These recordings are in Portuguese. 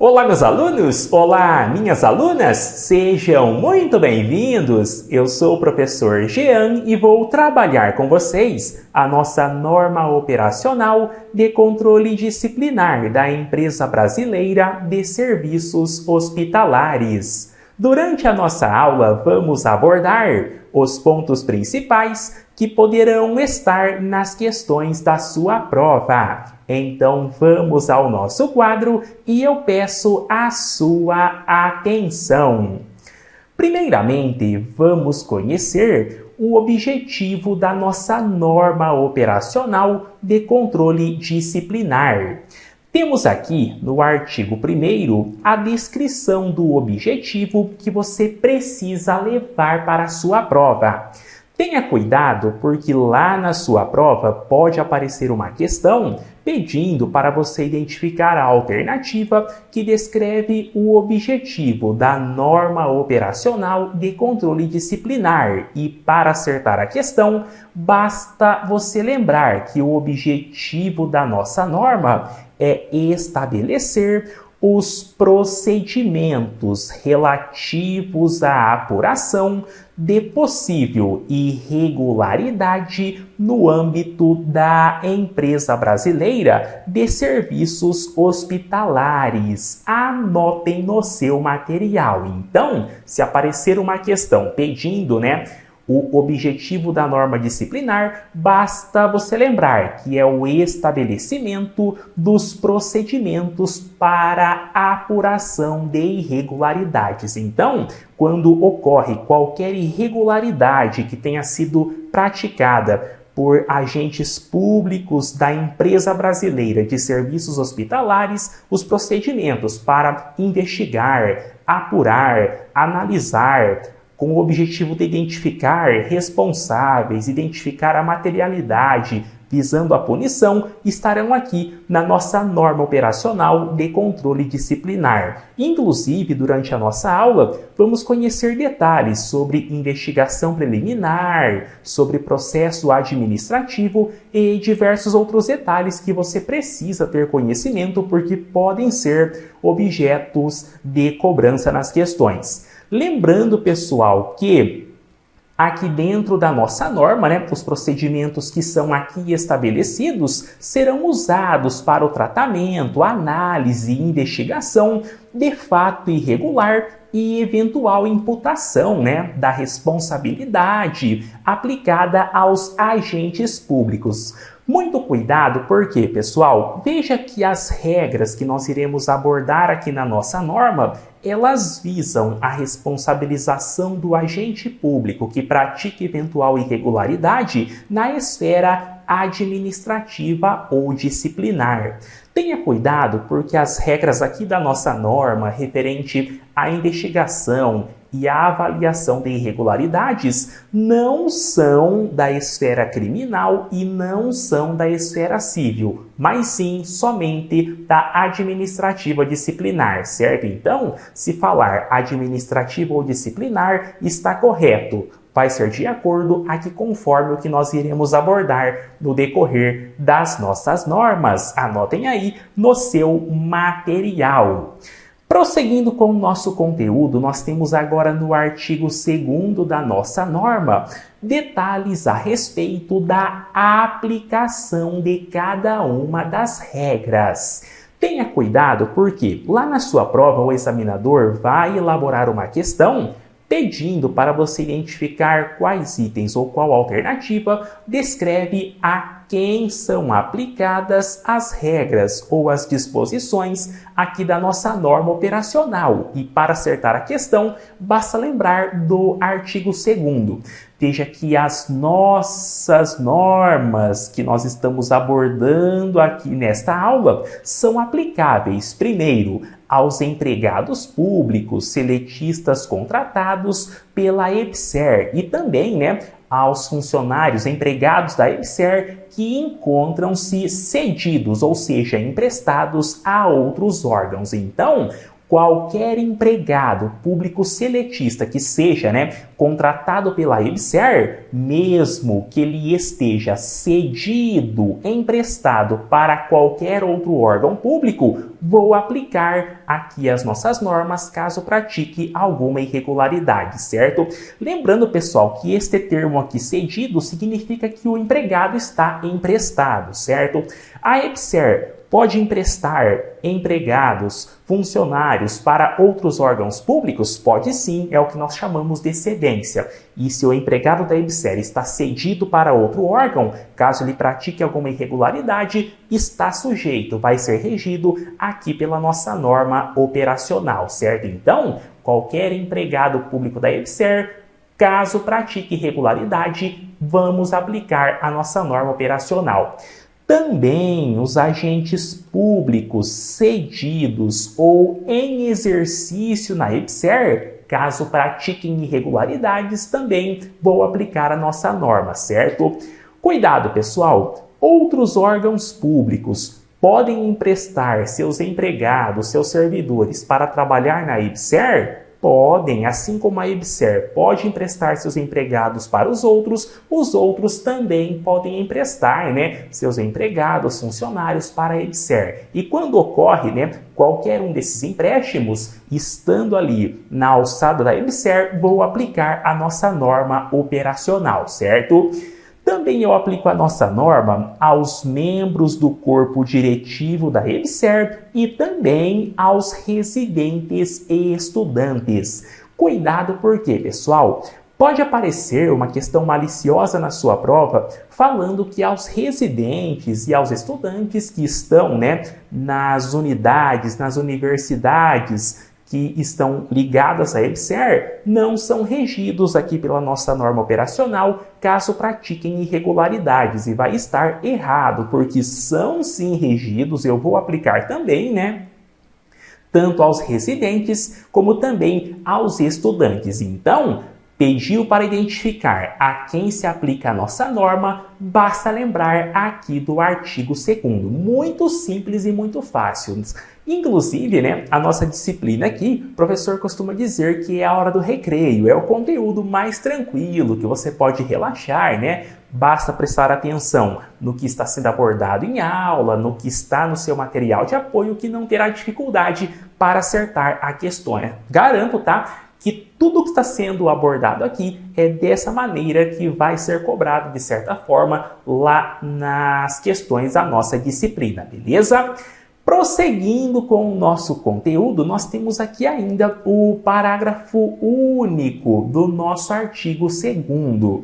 Olá, meus alunos! Olá, minhas alunas! Sejam muito bem-vindos! Eu sou o professor Jean e vou trabalhar com vocês a nossa norma operacional de controle disciplinar da Empresa Brasileira de Serviços Hospitalares. Durante a nossa aula, vamos abordar os pontos principais que poderão estar nas questões da sua prova. Então, vamos ao nosso quadro e eu peço a sua atenção. Primeiramente, vamos conhecer o objetivo da nossa norma operacional de controle disciplinar. Temos aqui no artigo 1º a descrição do objetivo que você precisa levar para a sua prova. Tenha cuidado porque lá na sua prova pode aparecer uma questão pedindo para você identificar a alternativa que descreve o objetivo da norma operacional de controle disciplinar. E para acertar a questão, basta você lembrar que o objetivo da nossa norma é estabelecer os procedimentos relativos à apuração de possível irregularidade no âmbito da Empresa Brasileira de Serviços Hospitalares. Anotem no seu material. Então, se aparecer uma questão pedindo, o objetivo da norma disciplinar, basta você lembrar que é o estabelecimento dos procedimentos para a apuração de irregularidades. Então, quando ocorre qualquer irregularidade que tenha sido praticada por agentes públicos da Empresa Brasileira de Serviços Hospitalares, os procedimentos para investigar, apurar, analisar, com o objetivo de identificar responsáveis, identificar a materialidade, visando a punição, estarão aqui na nossa norma operacional de controle disciplinar. Inclusive, durante a nossa aula, vamos conhecer detalhes sobre investigação preliminar, sobre processo administrativo e diversos outros detalhes que você precisa ter conhecimento porque podem ser objetos de cobrança nas questões. Lembrando, pessoal, que aqui dentro da nossa norma, os procedimentos que são aqui estabelecidos serão usados para o tratamento, análise e investigação de fato irregular e eventual imputação da responsabilidade aplicada aos agentes públicos. Muito cuidado porque, pessoal, veja que as regras que nós iremos abordar aqui na nossa norma, elas visam a responsabilização do agente público que pratique eventual irregularidade na esfera administrativa ou disciplinar. Tenha cuidado porque as regras aqui da nossa norma referente à investigação e à avaliação de irregularidades não são da esfera criminal e não são da esfera civil, mas sim somente da administrativa disciplinar, certo? Então, se falar administrativo ou disciplinar, está correto. Vai ser de acordo aqui conforme o que nós iremos abordar no decorrer das nossas normas. Anotem aí no seu material. Prosseguindo com o nosso conteúdo, nós temos agora no artigo 2º da nossa norma detalhes a respeito da aplicação de cada uma das regras. Tenha cuidado porque lá na sua prova o examinador vai elaborar uma questão pedindo para você identificar quais itens ou qual alternativa descreve a quem são aplicadas as regras ou as disposições aqui da nossa norma operacional. E para acertar a questão, basta lembrar do artigo 2º. Veja que as nossas normas que nós estamos abordando aqui nesta aula são aplicáveis, primeiro, aos empregados públicos, seletistas contratados pela EBSER e também, aos funcionários empregados da EBSER que encontram-se cedidos, ou seja, emprestados a outros órgãos. Então, qualquer empregado público seletista que seja, contratado pela EBSER, mesmo que ele esteja cedido, emprestado para qualquer outro órgão público, vou aplicar aqui as nossas normas caso pratique alguma irregularidade, certo? Lembrando, pessoal, que este termo aqui, cedido, significa que o empregado está emprestado, certo? A EBSER pode emprestar empregados, funcionários para outros órgãos públicos? Pode sim, é o que nós chamamos de cedência. E se o empregado da EBSER está cedido para outro órgão, caso ele pratique alguma irregularidade, está sujeito, vai ser regido aqui pela nossa norma operacional, certo? Então, qualquer empregado público da EBSER, caso pratique irregularidade, vamos aplicar a nossa norma operacional. Também os agentes públicos cedidos ou em exercício na EBSER, caso pratiquem irregularidades, também vou aplicar a nossa norma, certo? Cuidado, pessoal! Outros órgãos públicos podem emprestar seus empregados, seus servidores para trabalhar na EBSER? Podem, assim como a EBSER pode emprestar seus empregados para os outros também podem emprestar, seus empregados, funcionários para a EBSER. E quando ocorre, qualquer um desses empréstimos, estando ali na alçada da EBSER, vou aplicar a nossa norma operacional, certo? Também eu aplico a nossa norma aos membros do corpo diretivo da EBSER e também aos residentes e estudantes. Cuidado porque, pessoal, pode aparecer uma questão maliciosa na sua prova falando que aos residentes e aos estudantes que estão nas unidades, nas universidades que estão ligadas à EBSER, não são regidos aqui pela nossa norma operacional caso pratiquem irregularidades. E vai estar errado, porque são sim regidos, eu vou aplicar também, tanto aos residentes como também aos estudantes. Então, pediu para identificar a quem se aplica a nossa norma, basta lembrar aqui do artigo 2º. Muito simples e muito fácil. Inclusive, a nossa disciplina aqui, o professor costuma dizer que é a hora do recreio, é o conteúdo mais tranquilo, que você pode relaxar, Basta prestar atenção no que está sendo abordado em aula, no que está no seu material de apoio, que não terá dificuldade para acertar a questão. Garanto, que tudo que está sendo abordado aqui é dessa maneira que vai ser cobrado, de certa forma, lá nas questões da nossa disciplina, beleza? Prosseguindo com o nosso conteúdo, nós temos aqui ainda o parágrafo único do nosso artigo 2º.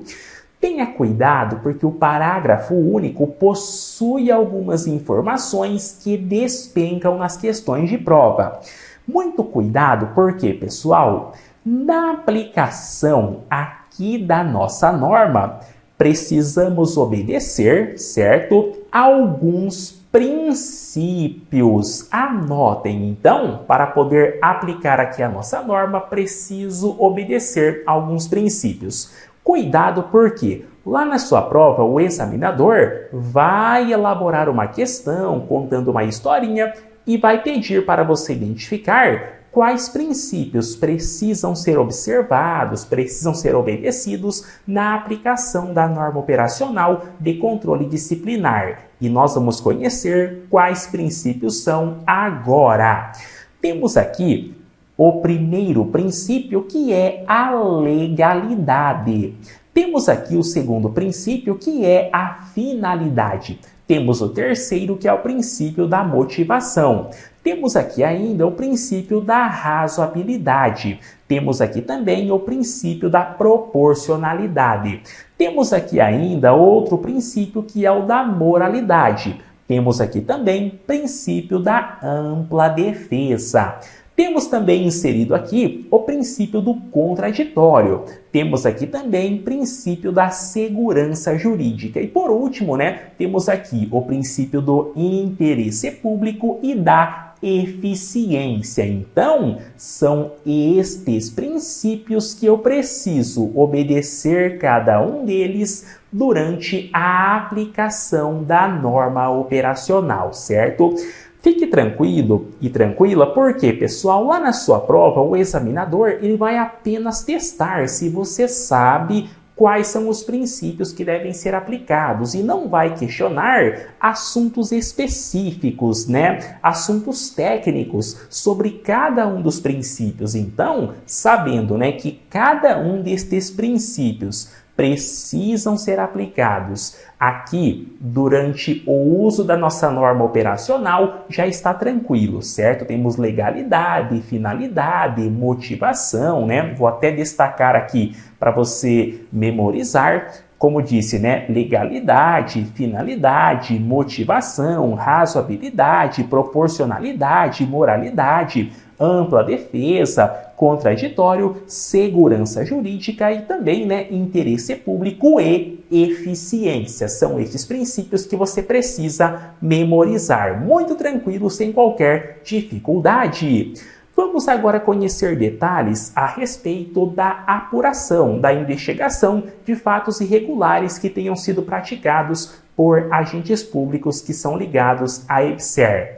Tenha cuidado porque o parágrafo único possui algumas informações que despencam nas questões de prova. Muito cuidado porque, pessoal, na aplicação aqui da nossa norma, precisamos obedecer, certo? Alguns princípios. Anotem, então, para poder aplicar aqui a nossa norma, preciso obedecer alguns princípios. Cuidado porque lá na sua prova, o examinador vai elaborar uma questão contando uma historinha e vai pedir para você identificar quais princípios precisam ser observados, precisam ser obedecidos na aplicação da norma operacional de controle disciplinar. E nós vamos conhecer quais princípios são agora. Temos aqui o primeiro princípio, que é a legalidade. Temos aqui o segundo princípio, que é a finalidade. Temos o terceiro, que é o princípio da motivação. Temos aqui ainda o princípio da razoabilidade. Temos aqui também o princípio da proporcionalidade. Temos aqui ainda outro princípio, que é o da moralidade. Temos aqui também o princípio da ampla defesa. Temos também inserido aqui o princípio do contraditório. Temos aqui também o princípio da segurança jurídica. E por último, temos aqui o princípio do interesse público e da eficiência. Então, são estes princípios que eu preciso obedecer cada um deles durante a aplicação da norma operacional, certo? Fique tranquilo e tranquila, porque, pessoal, lá na sua prova, o examinador ele vai apenas testar se você sabe quais são os princípios que devem ser aplicados e não vai questionar assuntos específicos, né? Assuntos técnicos sobre cada um dos princípios. Então, sabendo, né, que cada um destes princípios precisam ser aplicados aqui durante o uso da nossa norma operacional, já está tranquilo, certo? Temos legalidade, finalidade, motivação, né? Vou até destacar aqui para você memorizar. Como disse, né? Legalidade, finalidade, motivação, razoabilidade, proporcionalidade, moralidade, ampla defesa, contraditório, segurança jurídica e também, né, interesse público e eficiência. São estes princípios que você precisa memorizar. Muito tranquilo, sem qualquer dificuldade. Vamos agora conhecer detalhes a respeito da apuração, da investigação de fatos irregulares que tenham sido praticados por agentes públicos que são ligados à EBSER.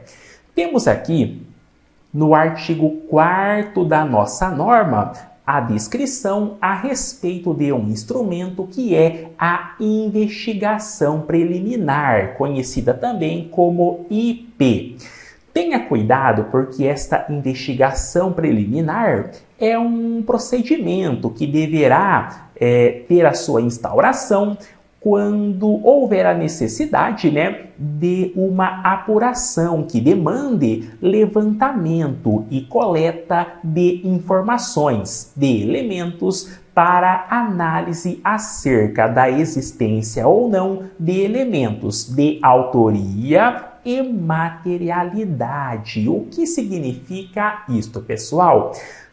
Temos aqui, no artigo 4º da nossa norma, a descrição a respeito de um instrumento que é a investigação preliminar, conhecida também como IP. Tenha cuidado, porque esta investigação preliminar é um procedimento que deverá ter a sua instauração quando houver a necessidade, né, de uma apuração que demande levantamento e coleta de informações, de elementos para análise acerca da existência ou não de elementos de autoria e materialidade. O que significa isto, pessoal?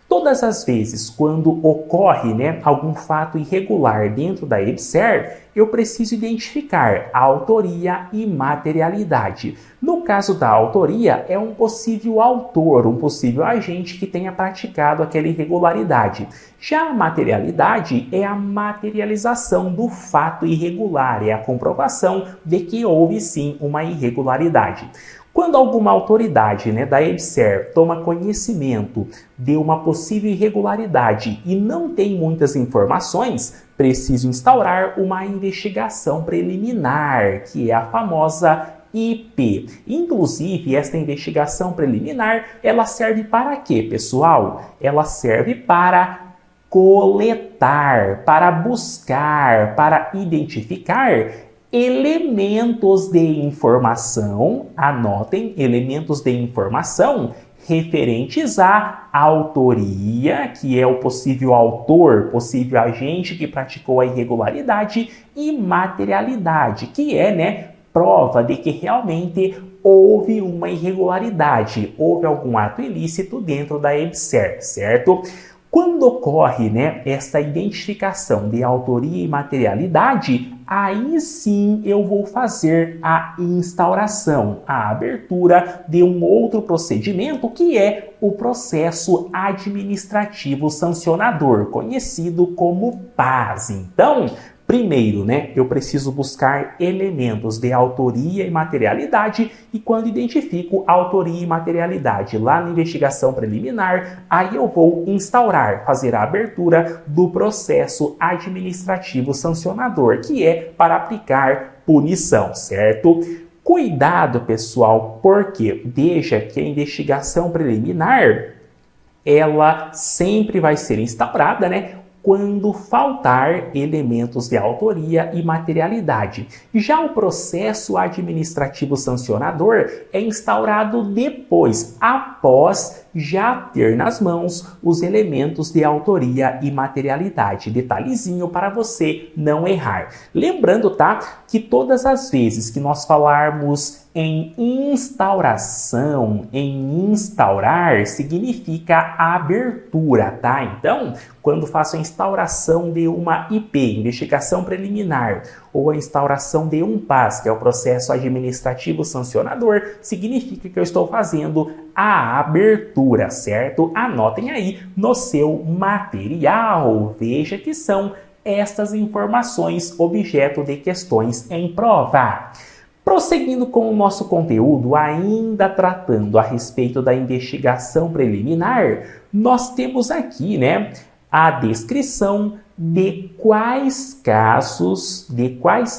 Todas as vezes quando ocorre, né, algum fato irregular dentro da EBSER, eu preciso identificar a autoria e materialidade. No caso da autoria, é um possível autor, um possível agente que tenha praticado aquela irregularidade. Já a materialidade é a materialização do fato irregular, é a comprovação de que houve sim uma irregularidade. Quando alguma autoridade, né, da EBSER toma conhecimento de uma possível irregularidade e não tem muitas informações, preciso instaurar uma investigação preliminar, que é a famosa IP. Inclusive, esta investigação preliminar, ela serve para quê, pessoal? Ela serve para coletar, para buscar, para identificar elementos de informação, anotem, elementos de informação referentes à autoria, que é o possível autor, possível agente que praticou a irregularidade, e materialidade, que é, né, prova de que realmente houve uma irregularidade, houve algum ato ilícito dentro da EBSER, certo? Quando ocorre, né, esta identificação de autoria e materialidade, aí sim eu vou fazer a instauração, a abertura de um outro procedimento, que é o processo administrativo sancionador, conhecido como PAS. Então, primeiro, né, eu preciso buscar elementos de autoria e materialidade, e quando identifico autoria e materialidade lá na investigação preliminar, aí eu vou instaurar, fazer a abertura do processo administrativo sancionador, que é para aplicar punição, certo? Cuidado, pessoal, porque veja que a investigação preliminar, ela sempre vai ser instaurada, né, quando faltar elementos de autoria e materialidade. Já o processo administrativo sancionador é instaurado depois, após já ter nas mãos os elementos de autoria e materialidade. Detalhezinho para você não errar. Lembrando, tá, que todas as vezes que nós falarmos em instauração, em instaurar, significa abertura, tá? Então, quando faço a instauração de uma IP, investigação preliminar, ou a instauração de um PAS, que é o processo administrativo sancionador, significa que eu estou fazendo a abertura, certo? Anotem aí no seu material. Veja que são estas informações objeto de questões em prova. Prosseguindo com o nosso conteúdo, ainda tratando a respeito da investigação preliminar, nós temos aqui, né, a descrição de quais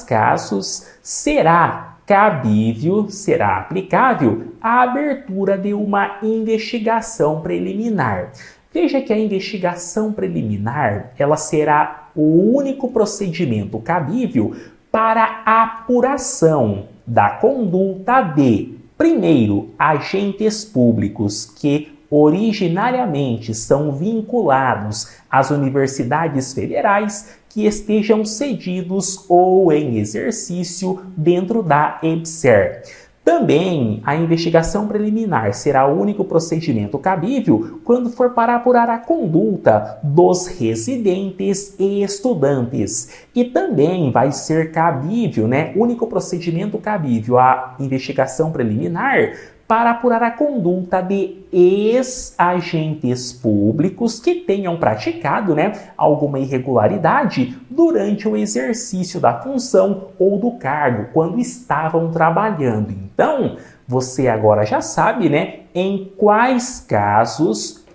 casos será cabível, será aplicável a abertura de uma investigação preliminar. Veja que a investigação preliminar, ela será o único procedimento cabível para a apuração da conduta de, primeiro, agentes públicos que originariamente são vinculados às universidades federais que estejam cedidos ou em exercício dentro da EBSER. Também, a investigação preliminar será o único procedimento cabível quando for para apurar a conduta dos residentes e estudantes. E também vai ser cabível, né, único procedimento cabível a investigação preliminar para apurar a conduta de ex-agentes públicos que tenham praticado, né, alguma irregularidade durante o exercício da função ou do cargo, quando estavam trabalhando. Então, você agora já sabe, né, em quais casos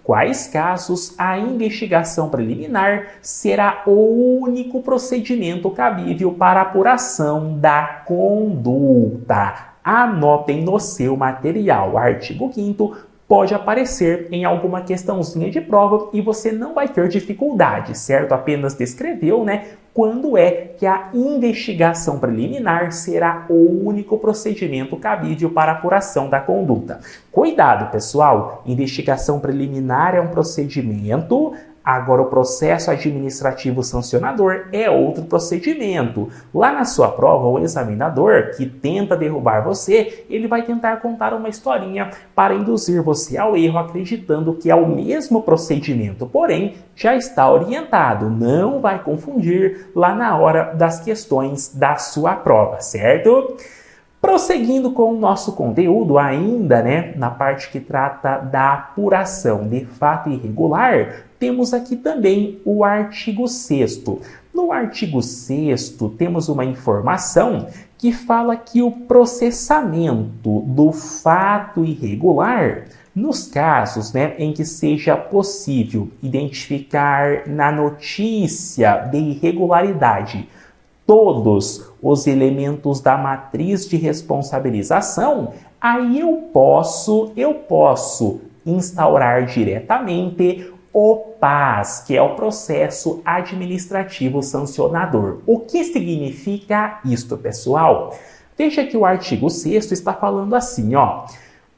a investigação preliminar será o único procedimento cabível para apuração da conduta. Anotem no seu material. Artigo 5º pode aparecer em alguma questãozinha de prova e você não vai ter dificuldade, certo? Apenas descreveu, né, quando é que a investigação preliminar será o único procedimento cabível para apuração da conduta. Cuidado, pessoal! Investigação preliminar é um procedimento. Agora, o processo administrativo sancionador é outro procedimento. Lá na sua prova, o examinador que tenta derrubar você, ele vai tentar contar uma historinha para induzir você ao erro, acreditando que é o mesmo procedimento, porém, já está orientado. Não vai confundir lá na hora das questões da sua prova, certo? Prosseguindo com o nosso conteúdo ainda, né, na parte que trata da apuração de fato irregular, temos aqui também o artigo 6º. No artigo 6º, temos uma informação que fala que o processamento do fato irregular, nos casos, né, em que seja possível identificar na notícia de irregularidade todos os elementos da matriz de responsabilização, aí eu posso instaurar diretamente o PAS, que é o processo administrativo sancionador. O que significa isto, pessoal? Veja que o artigo 6º está falando assim, ó.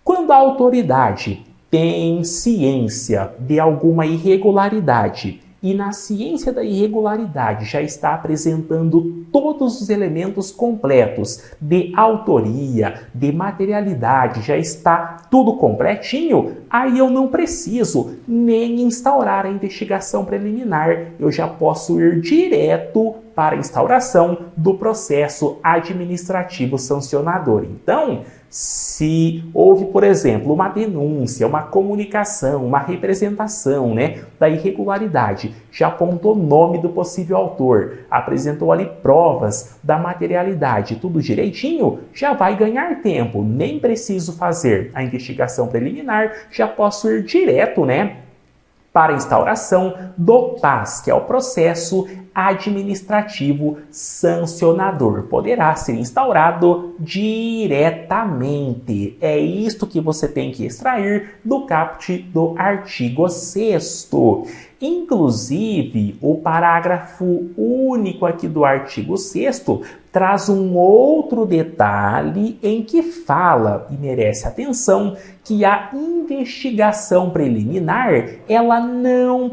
Quando a autoridade tem ciência de alguma irregularidade e na ciência da irregularidade já está apresentando todos os elementos completos de autoria, de materialidade, já está tudo completinho, aí eu não preciso nem instaurar a investigação preliminar, eu já posso ir direto para a instauração do processo administrativo sancionador. Então, se houve, por exemplo, uma denúncia, uma comunicação, uma representação, né, da irregularidade, já apontou o nome do possível autor, apresentou ali provas da materialidade, tudo direitinho, já vai ganhar tempo. Nem preciso fazer a investigação preliminar, já posso ir direto, né, para a instauração do PAS, que é o processo administrativo sancionador. Poderá ser instaurado diretamente. É isto que você tem que extrair do caput do artigo 6º. Inclusive, o parágrafo único aqui do artigo 6º traz um outro detalhe em que fala, e merece atenção, que a investigação preliminar, ela não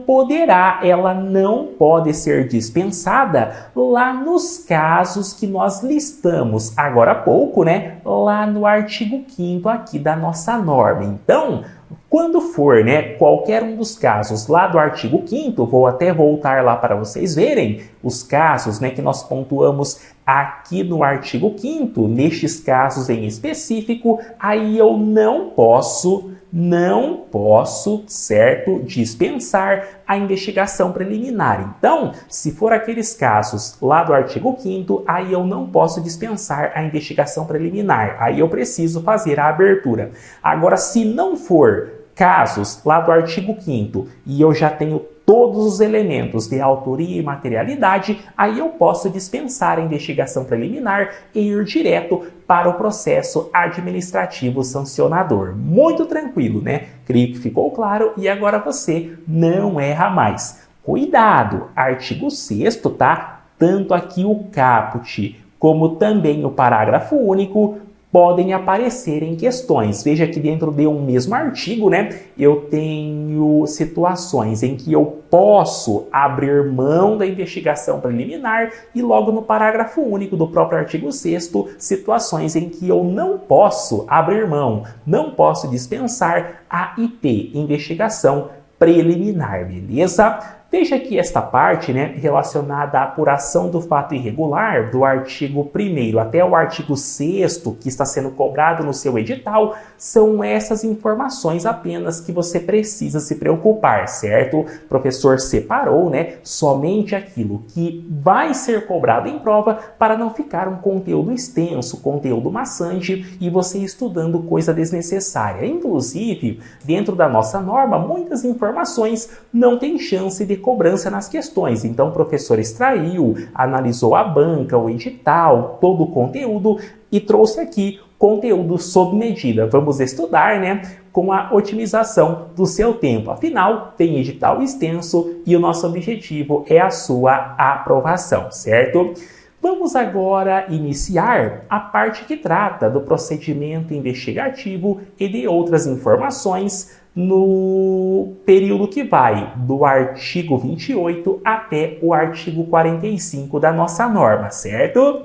pode ser dispensada lá nos casos que nós listamos agora há pouco, né, lá no artigo 5º aqui da nossa norma. Então, quando for, né, qualquer um dos casos lá do artigo 5º, vou até voltar lá para vocês verem os casos, né, que nós pontuamos aqui no artigo 5º, nestes casos em específico, aí eu não posso não posso, certo, dispensar a investigação preliminar. Então, se for aqueles casos lá do artigo 5º, aí eu não posso dispensar a investigação preliminar. Aí eu preciso fazer a abertura. Agora, se não for casos lá do artigo 5º e eu já tenho todos os elementos de autoria e materialidade, aí eu posso dispensar a investigação preliminar e ir direto para o processo administrativo sancionador. Muito tranquilo, né? Creio que ficou claro e agora você não erra mais. Cuidado! Artigo 6º, tá? Tanto aqui o caput como também o parágrafo único podem aparecer em questões. Veja que dentro de um mesmo artigo, né, eu tenho situações em que eu posso abrir mão da investigação preliminar e logo no parágrafo único do próprio artigo 6º, situações em que eu não posso abrir mão, não posso dispensar a IP, investigação preliminar, beleza? Veja que esta parte, né, relacionada à apuração do fato irregular, do artigo 1º até o artigo 6º, que está sendo cobrado no seu edital, são essas informações apenas que você precisa se preocupar, certo? O professor separou, né, somente aquilo que vai ser cobrado em prova para não ficar um conteúdo extenso, conteúdo maçante e você estudando coisa desnecessária. Inclusive, dentro da nossa norma, muitas informações não têm chance de cobrança nas questões. Então, o professor extraiu, analisou a banca, o edital, todo o conteúdo e trouxe aqui conteúdo sob medida. Vamos estudar, né, com a otimização do seu tempo. Afinal, tem edital extenso e o nosso objetivo é a sua aprovação, certo? Vamos agora iniciar a parte que trata do procedimento investigativo e de outras informações no período que vai do artigo 28 até o artigo 45 da nossa norma, certo?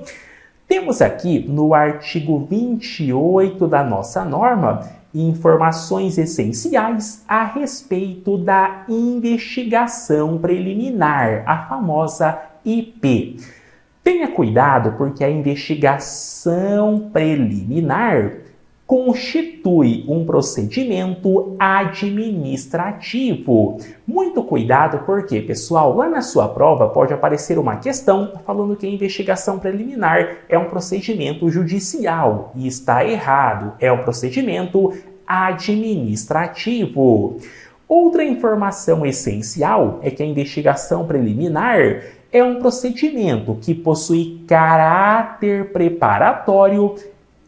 Temos aqui no artigo 28 da nossa norma informações essenciais a respeito da investigação preliminar, a famosa IP. Tenha cuidado porque a investigação preliminar constitui um procedimento administrativo. Muito cuidado porque, pessoal, lá na sua prova pode aparecer uma questão falando que a investigação preliminar é um procedimento judicial e está errado, é um procedimento administrativo. Outra informação essencial é que a investigação preliminar é um procedimento que possui caráter preparatório,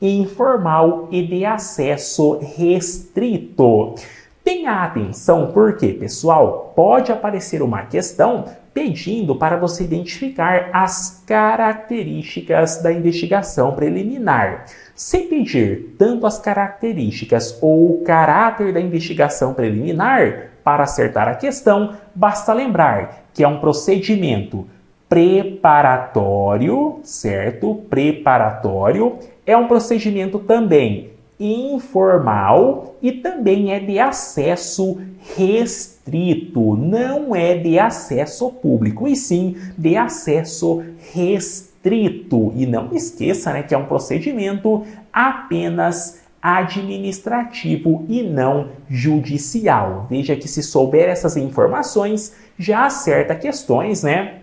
informal e de acesso restrito. Tenha atenção porque, pessoal, pode aparecer uma questão pedindo para você identificar as características da investigação preliminar. Se pedir tanto as características ou o caráter da investigação preliminar, para acertar a questão, basta lembrar que é um procedimento preparatório, certo? Preparatório. É um procedimento também informal e também é de acesso restrito, não é de acesso público, e sim de acesso restrito. E não esqueça, né, que é um procedimento apenas administrativo e não judicial. Veja que se souber essas informações, já acerta questões, né,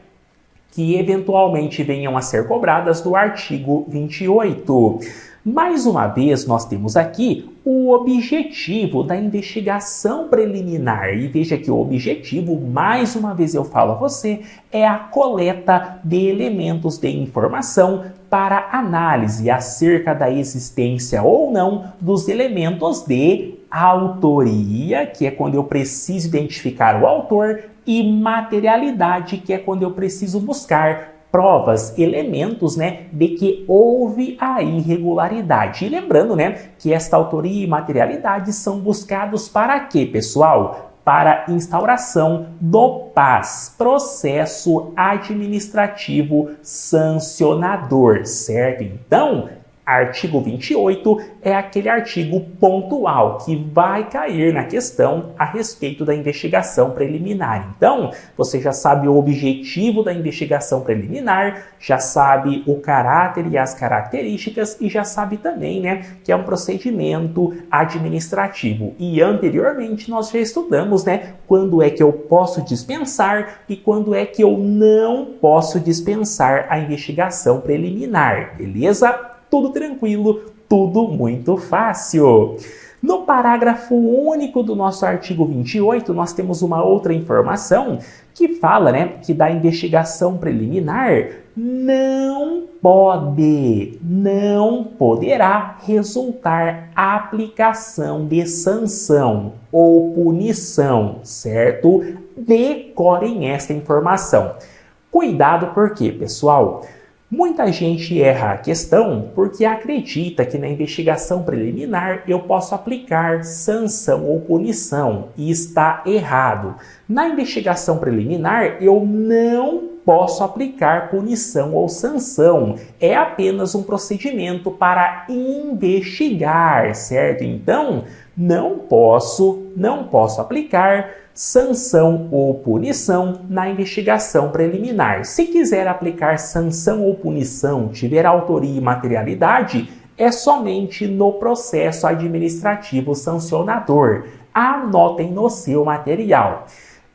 que eventualmente venham a ser cobradas do artigo 28. Mais uma vez, nós temos aqui o objetivo da investigação preliminar. E veja que o objetivo, mais uma vez eu falo a você, é a coleta de elementos de informação para análise acerca da existência ou não dos elementos de autoria, que é quando eu preciso identificar o autor, e materialidade, que é quando eu preciso buscar provas, elementos, né, de que houve a irregularidade. E lembrando, né, que esta autoria e materialidade são buscados para quê, pessoal? Para instauração do PAS, processo administrativo sancionador, certo? Então, Artigo 28 é aquele artigo pontual que vai cair na questão a respeito da investigação preliminar. Então, você já sabe o objetivo da investigação preliminar, já sabe o caráter e as características e já sabe também, né, que é um procedimento administrativo. E anteriormente nós já estudamos, né, quando é que eu posso dispensar e quando é que eu não posso dispensar a investigação preliminar, beleza? Tudo tranquilo, tudo muito fácil. No parágrafo único do nosso artigo 28, nós temos uma outra informação que fala, né, que da investigação preliminar não poderá resultar aplicação de sanção ou punição, certo? Decorem esta informação. Cuidado por quê, pessoal? Muita gente erra a questão porque acredita que na investigação preliminar eu posso aplicar sanção ou punição e está errado. Na investigação preliminar eu não posso aplicar punição ou sanção. É apenas um procedimento para investigar, certo? Então, não posso aplicar sanção ou punição na investigação preliminar. Se quiser aplicar sanção ou punição, tiver autoria e materialidade, é somente no processo administrativo sancionador. Anotem no seu material.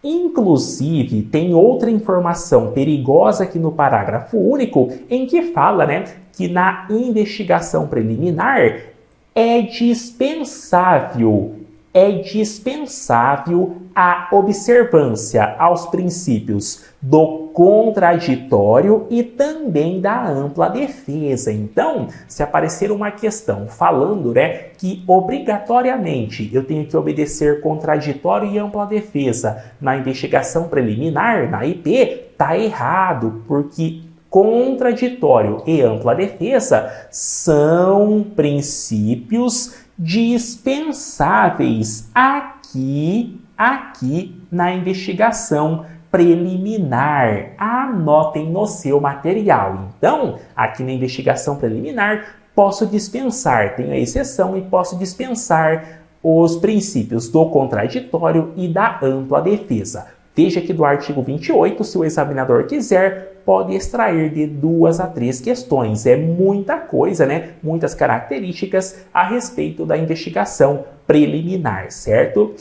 Inclusive, tem outra informação perigosa aqui no parágrafo único em que fala, né, que na investigação preliminar é dispensável a observância aos princípios do contraditório e também da ampla defesa. Então, se aparecer uma questão falando, né, que obrigatoriamente eu tenho que obedecer contraditório e ampla defesa na investigação preliminar, na IP, tá errado, porque contraditório e ampla defesa são princípios dispensáveis aqui na investigação preliminar. Anotem no seu material. Então, aqui na investigação preliminar, posso dispensar, tenho a exceção e posso dispensar os princípios do contraditório e da ampla defesa. Veja que do artigo 28, se o examinador quiser, pode extrair de 2 a 3 questões. É muita coisa, né? Muitas características a respeito da investigação preliminar, certo?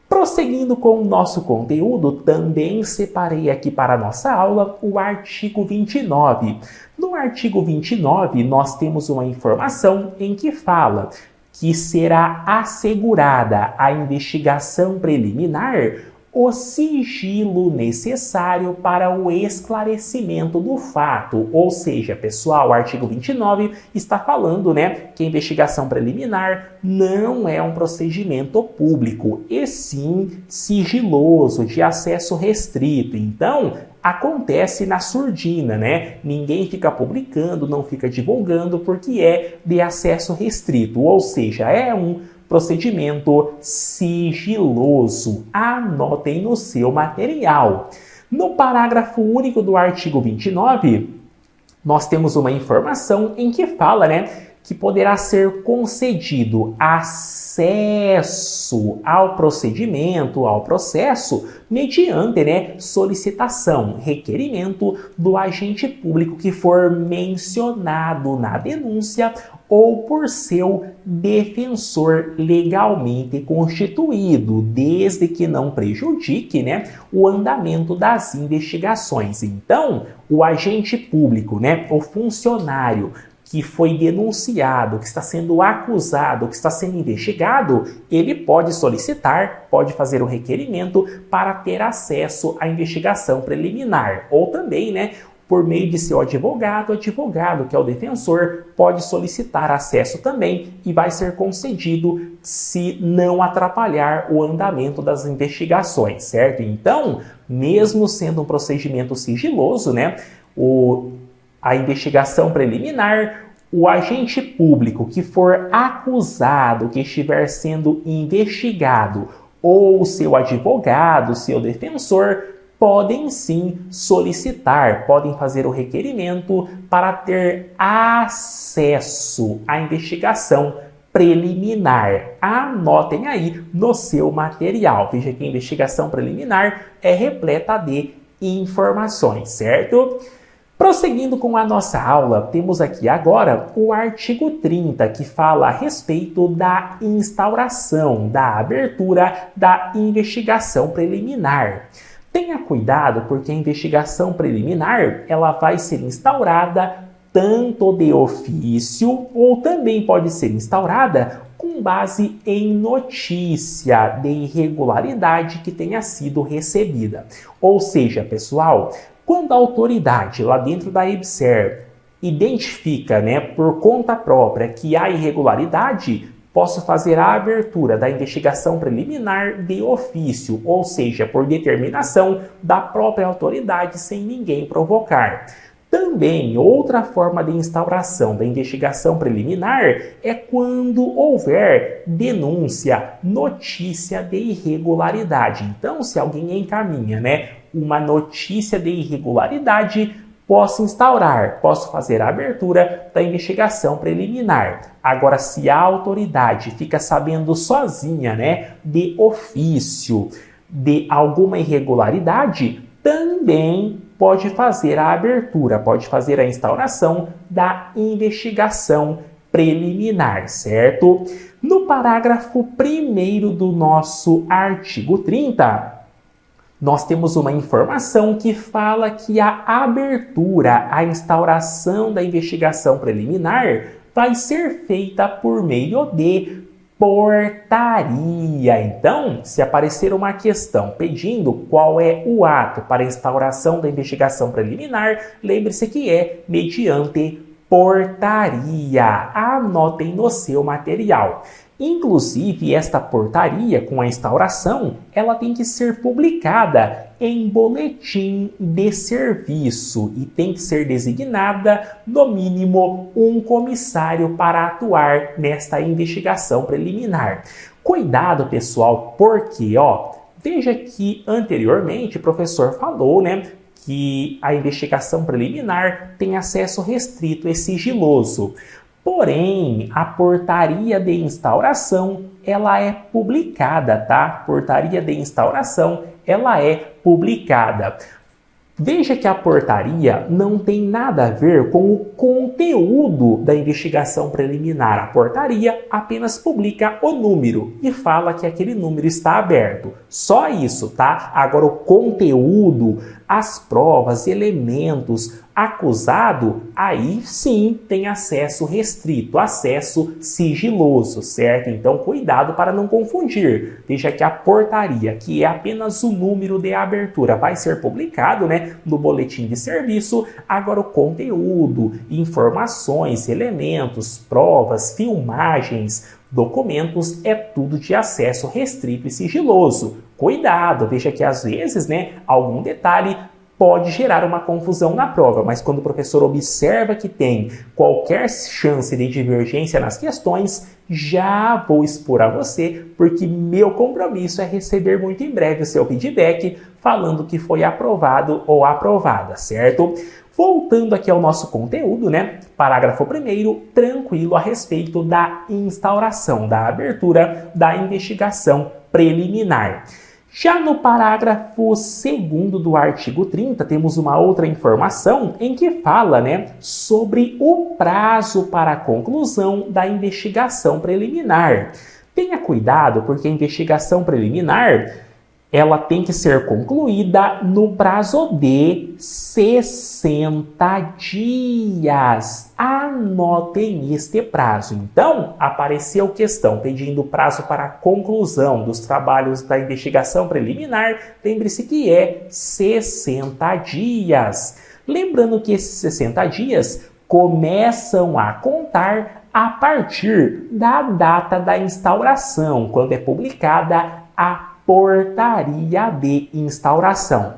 Prosseguindo com o nosso conteúdo, também separei aqui para a nossa aula o artigo 29. No artigo 29, nós temos uma informação em que fala que será assegurada a investigação preliminar o sigilo necessário para o esclarecimento do fato. Ou seja, pessoal, o artigo 29 está falando, né, que a investigação preliminar não é um procedimento público, e sim sigiloso, de acesso restrito. Então, acontece na surdina, né? Ninguém fica publicando, não fica divulgando, porque é de acesso restrito, ou seja, é um procedimento sigiloso. Anotem no seu material. No parágrafo único do artigo 29, nós temos uma informação em que fala, né, que poderá ser concedido acesso ao procedimento, ao processo, mediante, né, solicitação, requerimento do agente público que for mencionado na denúncia ou por seu defensor legalmente constituído, desde que não prejudique, né, o andamento das investigações. Então, o agente público, né, o funcionário que foi denunciado, que está sendo acusado, que está sendo investigado, ele pode solicitar, pode fazer o requerimento para ter acesso à investigação preliminar. Ou também, né, por meio de seu advogado, que é o defensor, pode solicitar acesso também e vai ser concedido se não atrapalhar o andamento das investigações, certo? Então, mesmo sendo um procedimento sigiloso, né, a investigação preliminar, o agente público que for acusado, que estiver sendo investigado, ou seu advogado, seu defensor, podem sim solicitar, podem fazer o requerimento para ter acesso à investigação preliminar. Anotem aí no seu material. Veja que a investigação preliminar é repleta de informações, certo? Prosseguindo com a nossa aula, temos aqui agora o artigo 30, que fala a respeito da instauração, da abertura da investigação preliminar. Tenha cuidado, porque a investigação preliminar ela vai ser instaurada tanto de ofício ou também pode ser instaurada com base em notícia de irregularidade que tenha sido recebida. Ou seja, pessoal, quando a autoridade lá dentro da EBSERH identifica, por conta própria que há irregularidade, posso fazer a abertura da investigação preliminar de ofício, ou seja, por determinação da própria autoridade sem ninguém provocar. Também, outra forma de instauração da investigação preliminar é quando houver denúncia, notícia de irregularidade. Então, se alguém encaminha, uma notícia de irregularidade, posso instaurar, posso fazer a abertura da investigação preliminar. Agora, se a autoridade fica sabendo sozinha, de ofício, de alguma irregularidade, também pode fazer a abertura, pode fazer a instauração da investigação preliminar, certo? No parágrafo 1º do nosso artigo 30, nós temos uma informação que fala que a abertura, a instauração da investigação preliminar vai ser feita por meio de portaria. Então, se aparecer uma questão pedindo qual é o ato para a instauração da investigação preliminar, lembre-se que é mediante portaria. Anotem no seu material. Inclusive, esta portaria com a instauração, ela tem que ser publicada em boletim de serviço e tem que ser designada, no mínimo, um comissário para atuar nesta investigação preliminar. Cuidado, pessoal, porque, veja que anteriormente o professor falou, que a investigação preliminar tem acesso restrito e sigiloso. Porém, a portaria de instauração, ela é publicada, tá? Portaria de instauração, ela é publicada. Veja que a portaria não tem nada a ver com o conteúdo da investigação preliminar. A portaria apenas publica o número e fala que aquele número está aberto. Só isso, tá? Agora o conteúdo, as provas, elementos, acusado, aí sim tem acesso restrito, acesso sigiloso, certo? Então cuidado para não confundir. Veja que a portaria, que é apenas o número de abertura, vai ser publicado, no boletim de serviço. Agora o conteúdo, informações, elementos, provas, filmagens, documentos, é tudo de acesso restrito e sigiloso. Cuidado, veja que às vezes, algum detalhe pode gerar uma confusão na prova, mas quando o professor observa que tem qualquer chance de divergência nas questões, já vou expor a você, porque meu compromisso é receber muito em breve o seu feedback falando que foi aprovado ou aprovada, certo? Voltando aqui ao nosso conteúdo, Parágrafo 1º, tranquilo a respeito da instauração, da abertura da investigação preliminar. Já no parágrafo 2º do artigo 30, temos uma outra informação em que fala, sobre o prazo para a conclusão da investigação preliminar. Tenha cuidado, porque a investigação preliminar, ela tem que ser concluída no prazo de 60 dias. Anotem este prazo. Então, apareceu questão pedindo prazo para a conclusão dos trabalhos da investigação preliminar. Lembre-se que é 60 dias. Lembrando que esses 60 dias começam a contar a partir da data da instauração, quando é publicada a portaria de instauração.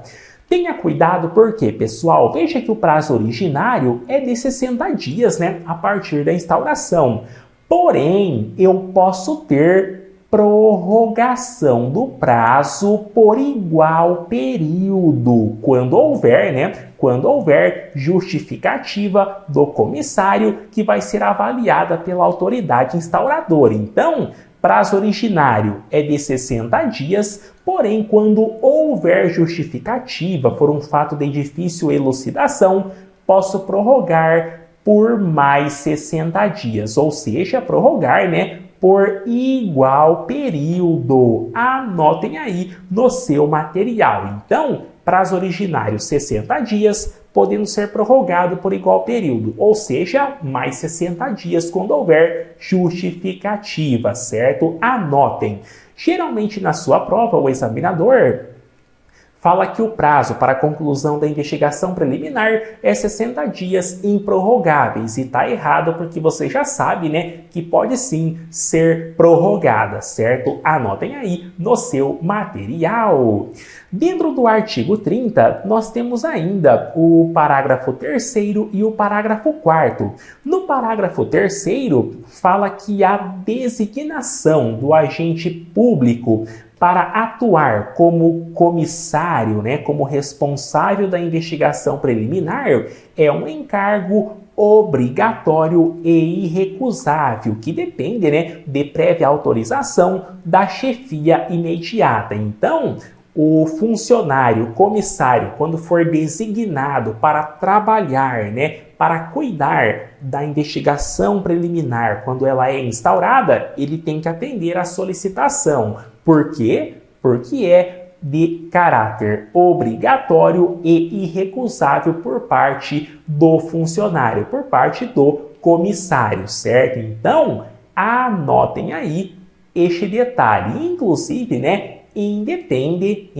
Tenha cuidado porque, pessoal, veja que o prazo originário é de 60 dias, a partir da instauração. Porém, eu posso ter prorrogação do prazo por igual período, quando houver justificativa do comissário que vai ser avaliada pela autoridade instauradora. Então, prazo originário é de 60 dias, porém, quando houver justificativa por um fato de difícil elucidação, posso prorrogar por mais 60 dias, ou seja, prorrogar, por igual período. Anotem aí no seu material. Então, prazo originário 60 dias, podendo ser prorrogado por igual período, ou seja, mais 60 dias quando houver justificativa, certo? Anotem. Geralmente na sua prova, o examinador fala que o prazo para a conclusão da investigação preliminar é 60 dias improrrogáveis. E está errado porque você já sabe, que pode sim ser prorrogada, certo? Anotem aí no seu material. Dentro do artigo 30, nós temos ainda o parágrafo 3º e o parágrafo 4º. No parágrafo 3º, fala que a designação do agente público para atuar como comissário, como responsável da investigação preliminar, é um encargo obrigatório e irrecusável, que depende, de prévia autorização da chefia imediata. Então, o funcionário, comissário, quando for designado para trabalhar, para cuidar da investigação preliminar, quando ela é instaurada, ele tem que atender à solicitação. Por quê? Porque é de caráter obrigatório e irrecusável por parte do funcionário, por parte do comissário, certo? Então, anotem aí este detalhe. Inclusive, independe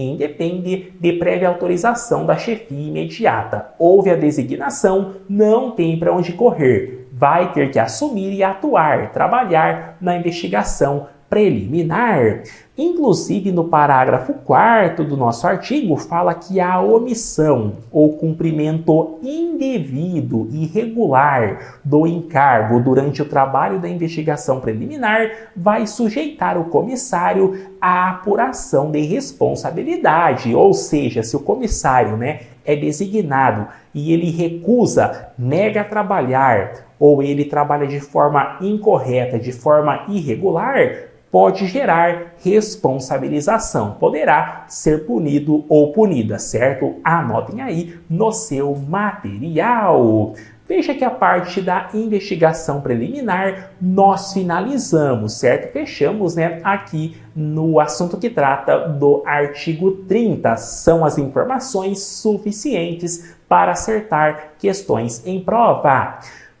de prévia autorização da chefia imediata. Houve a designação, não tem para onde correr. Vai ter que assumir e atuar, trabalhar na investigação preliminar. Inclusive, no parágrafo 4º do nosso artigo, fala que a omissão ou cumprimento indevido e irregular do encargo durante o trabalho da investigação preliminar vai sujeitar o comissário à apuração de responsabilidade. Ou seja, se o comissário, é designado e ele recusa, nega trabalhar, ou ele trabalha de forma incorreta, de forma irregular, pode gerar responsabilização, poderá ser punido ou punida, certo? Anotem aí no seu material. Veja que a parte da investigação preliminar nós finalizamos, certo? Fechamos, aqui no assunto que trata do artigo 30. São as informações suficientes para acertar questões em prova.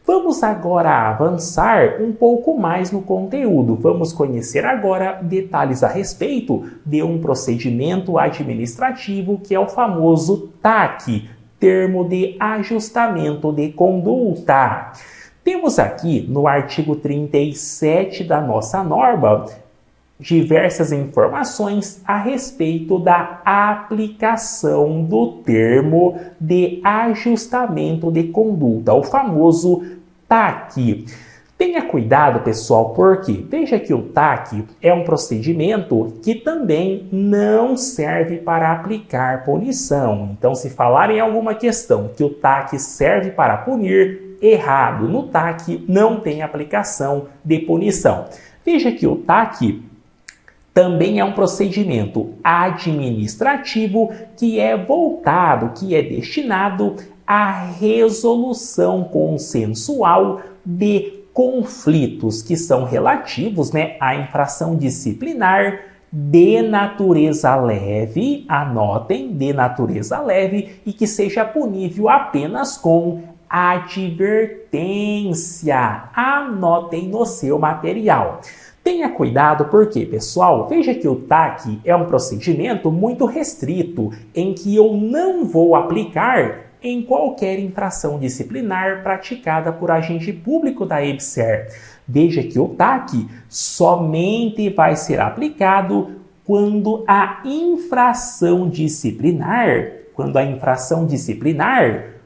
Vamos agora avançar um pouco mais no conteúdo. Vamos conhecer agora detalhes a respeito de um procedimento administrativo que é o famoso TAC, Termo de Ajustamento de Conduta. Temos aqui no artigo 37 da nossa norma diversas informações a respeito da aplicação do termo de ajustamento de conduta, o famoso TAC. Tenha cuidado, pessoal, porque veja que o TAC é um procedimento que também não serve para aplicar punição. Então, se falar em alguma questão que o TAC serve para punir, errado. No TAC não tem aplicação de punição. Veja que o TAC também é um procedimento administrativo que é voltado, que é destinado à resolução consensual de conflitos que são relativos, à infração disciplinar de natureza leve, anotem, de natureza leve, e que seja punível apenas com advertência. Anotem no seu material. Tenha cuidado porque, pessoal, veja que o TAC é um procedimento muito restrito, em que eu não vou aplicar em qualquer infração disciplinar praticada por agente público da EBSER. Veja que o TAC somente vai ser aplicado quando a infração disciplinar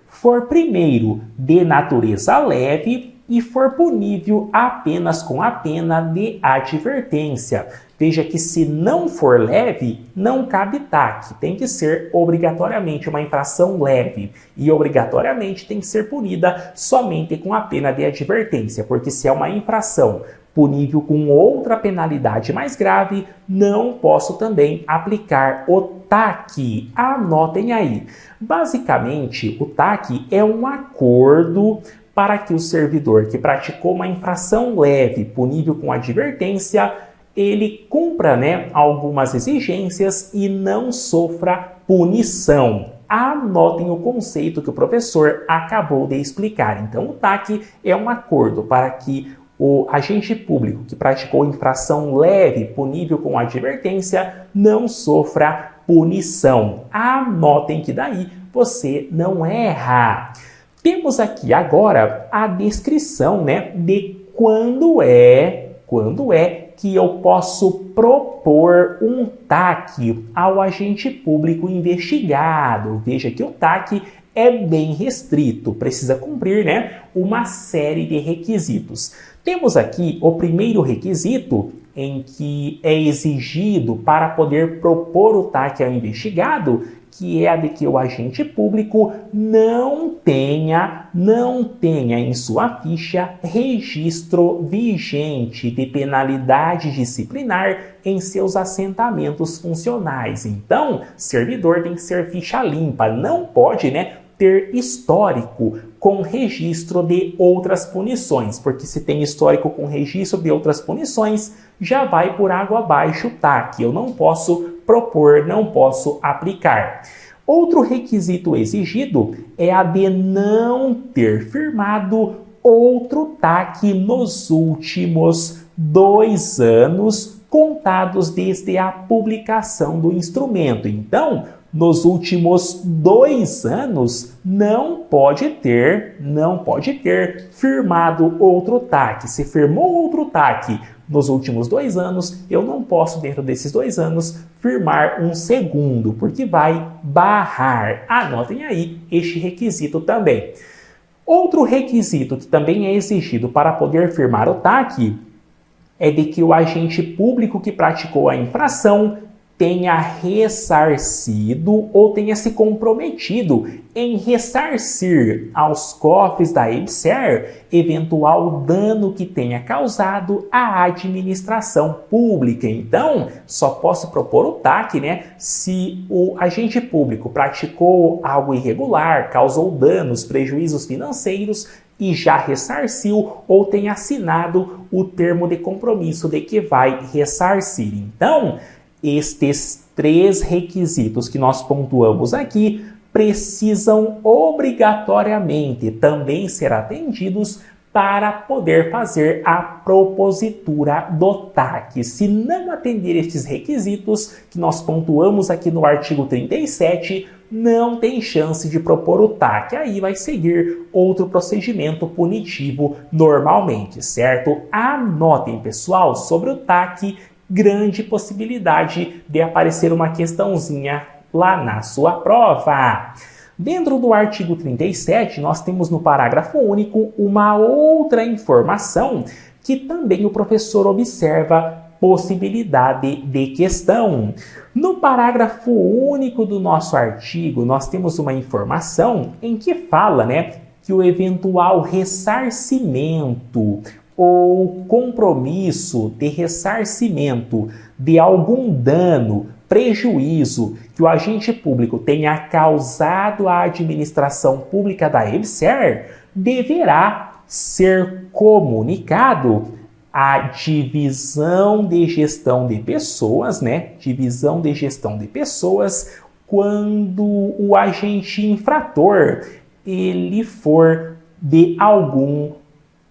for primeiro de natureza leve e for punível apenas com a pena de advertência. Veja que se não for leve, não cabe TAC. Tem que ser obrigatoriamente uma infração leve e obrigatoriamente tem que ser punida somente com a pena de advertência, porque se é uma infração punível com outra penalidade mais grave, não posso também aplicar o TAC. Anotem aí. Basicamente, o TAC é um acordo para que o servidor que praticou uma infração leve, punível com advertência, ele cumpra, algumas exigências e não sofra punição. Anotem o conceito que o professor acabou de explicar. Então, o TAC é um acordo para que o agente público que praticou infração leve, punível com advertência, não sofra punição. Anotem que daí você não erra. Temos aqui agora a descrição, de quando é que eu posso propor um TAC ao agente público investigado. Veja que o TAC é bem restrito, precisa cumprir, uma série de requisitos. Temos aqui o primeiro requisito em que é exigido para poder propor o TAC ao investigado, que é a de que o agente público não tenha em sua ficha registro vigente de penalidade disciplinar em seus assentamentos funcionais. Então, servidor tem que ser ficha limpa, não pode, ter histórico com registro de outras punições, porque se tem histórico com registro de outras punições, já vai por água abaixo o TAC. Eu não posso propor, não posso aplicar. Outro requisito exigido é a de não ter firmado outro TAC nos últimos 2 anos, contados desde a publicação do instrumento. Então, nos últimos 2 anos, não pode ter firmado outro TAC. Se firmou outro TAC nos últimos 2 anos, eu não posso, dentro desses 2 anos, firmar um segundo, porque vai barrar. Anotem aí este requisito também. Outro requisito que também é exigido para poder firmar o TAC é de que o agente público que praticou a infração tenha ressarcido ou tenha se comprometido em ressarcir aos cofres da EBSER eventual dano que tenha causado à administração pública. Então, só posso propor o TAC, se o agente público praticou algo irregular, causou danos, prejuízos financeiros e já ressarciu ou tem assinado o termo de compromisso de que vai ressarcir. Então, estes 3 requisitos que nós pontuamos aqui precisam obrigatoriamente também ser atendidos para poder fazer a propositura do TAC. Se não atender estes requisitos que nós pontuamos aqui no artigo 37, não tem chance de propor o TAC. Aí vai seguir outro procedimento punitivo normalmente, certo? Anotem, pessoal, sobre o TAC, grande possibilidade de aparecer uma questãozinha lá na sua prova. Dentro do artigo 37, nós temos no parágrafo único uma outra informação que também o professor observa possibilidade de questão. No parágrafo único do nosso artigo, nós temos uma informação em que fala, que o eventual ressarcimento ou compromisso de ressarcimento de algum dano, prejuízo que o agente público tenha causado à administração pública da EBSER deverá ser comunicado à divisão de gestão de pessoas, divisão de gestão de pessoas, quando o agente infrator ele for de algum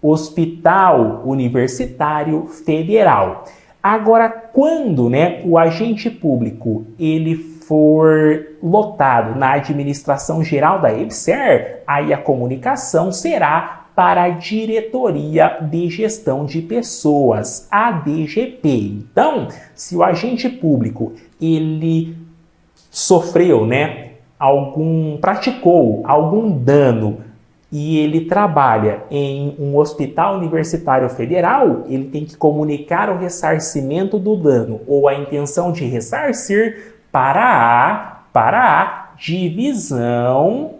hospital universitário federal. Agora, quando o agente público ele for lotado na administração geral da EBSER, aí a comunicação será para a Diretoria de Gestão de Pessoas, a DGP. Então, se o agente público ele sofreu, praticou algum dano e ele trabalha em um hospital universitário federal, ele tem que comunicar o ressarcimento do dano ou a intenção de ressarcir para a divisão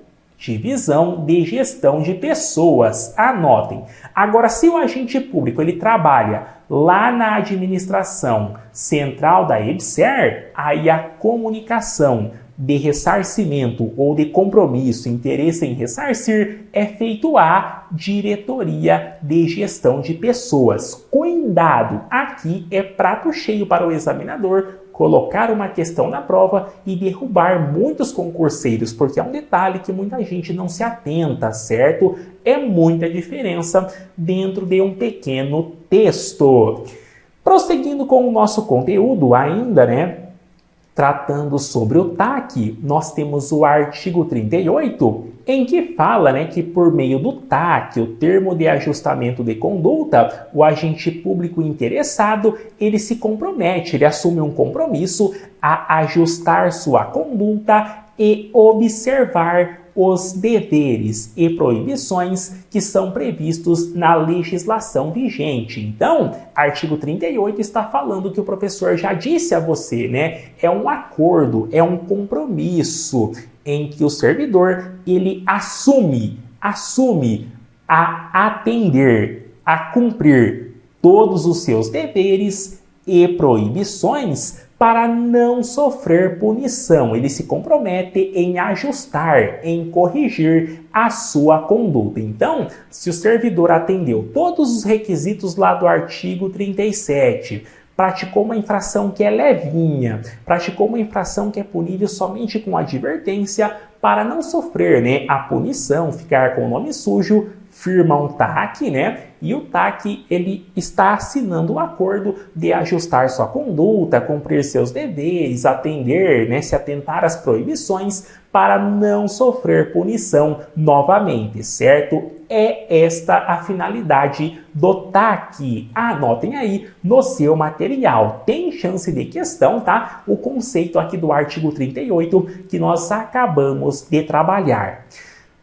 de gestão de pessoas. Anotem. Agora, se o agente público ele trabalha lá na administração central da EBSER, aí a comunicação de ressarcimento ou de compromisso, interesse em ressarcir, é feito à diretoria de gestão de pessoas. Cuidado, aqui é prato cheio para o examinador colocar uma questão na prova e derrubar muitos concurseiros, porque é um detalhe que muita gente não se atenta, certo? É muita diferença dentro de um pequeno texto. Prosseguindo com o nosso conteúdo ainda, né? Tratando sobre o TAC, nós temos o artigo 38, em que fala, né, que por meio do TAC, o termo de ajustamento de conduta, o agente público interessado, ele se compromete, ele assume um compromisso a ajustar sua conduta e observar os deveres e proibições que são previstos na legislação vigente. Então, artigo 38 está falando que o professor já disse a você, né? É um acordo, é um compromisso em que o servidor, ele assume a atender, a cumprir todos os seus deveres e proibições para não sofrer punição. Ele se compromete em ajustar, em corrigir a sua conduta. Então, se o servidor atendeu todos os requisitos lá do artigo 37, praticou uma infração que é levinha, praticou uma infração que é punível somente com advertência, para não sofrer, né, a punição, ficar com o nome sujo, firma um TAC, né? E o TAC, ele está assinando o acordo de ajustar sua conduta, cumprir seus deveres, atender, né, se atentar às proibições para não sofrer punição novamente, certo? É esta a finalidade do TAC. Anotem aí no seu material. Tem chance de questão, tá? O conceito aqui do artigo 38 que nós acabamos de trabalhar.